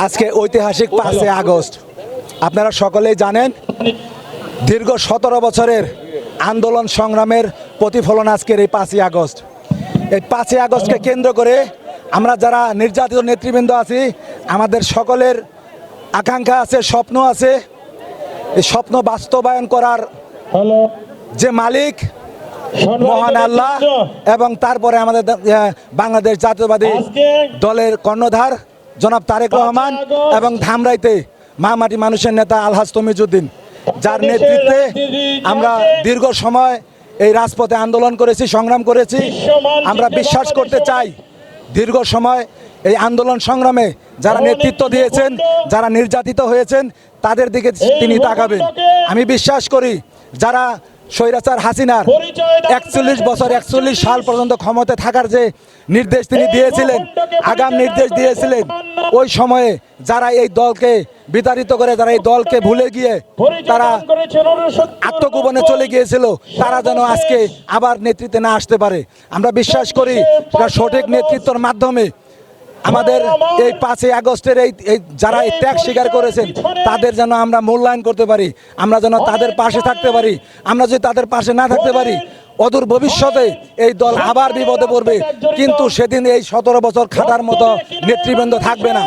আজকে ঐতিহাসিক 5 আগস্ট। আপনারা সকলেই জানেন দীর্ঘ 17 বছরের আন্দোলন সংগ্রামের প্রতিফলন আজকের এই 5 আগস্ট। এই 5 আগস্টকে কেন্দ্র করে আমরা যারা নির্যাতিত নেতৃবৃন্দ আছি, আমাদের সকলের আকাঙ্ক্ষা আছে, স্বপ্ন আছে। এই স্বপ্ন বাস্তবায়ন করার যে মালিক মহান আল্লাহ এবং তারপরে আমাদের বাংলাদেশ জাতীয়বাদী দলের কর্ণধার জনাব তারেক রহমান এবং ধামরাইতে মাটি মানুষের নেতা আলহাজ তমিজউদ্দিন, যার নেতৃত্বে আমরা দীর্ঘ সময় এই রাজপথে আন্দোলন করেছি, সংগ্রাম করেছি। আমরা বিশ্বাস করতে চাই দীর্ঘ সময় এই আন্দোলন সংগ্রামে যারা নেতৃত্ব দিয়েছেন, যারা নির্যাতিত হয়েছেন, তাদের দিকে তিনি তাকাবেন। আমি বিশ্বাস করি যারা স্বৈরাচার হাসিনার 41 বছর 41 সাল পর্যন্ত ক্ষমতায় থাকার যে নির্দেশ তিনি দিয়েছিলেন, আগাম নির্দেশ দিয়েছিলেন, ওই সময়ে যারা এই দলকে বিতাড়িত করে, যারা এই দলকে ভুলে গিয়ে তারা আত্মগোপনে চলে গিয়েছিল, তারা যেন আজকে আবার নেতৃত্বে না আসতে পারে। আমরা বিশ্বাস করি সঠিক নেতৃত্বের মাধ্যমে আমাদের এই 5 আগস্টের এই যারা এই ত্যাগ স্বীকার করেছেন তাদের যেন আমরা মূল্যায়ন করতে পারি, আমরা যেন তাদের পাশে থাকতে পারি। আমরা যদি তাদের পাশে না থাকতে পারি, অদূর ভবিষ্যতে এই দল আবার বিপদে পড়বে, কিন্তু সেদিন এই 17 বছর খাটার মতো নেতৃবৃন্দ থাকবে না।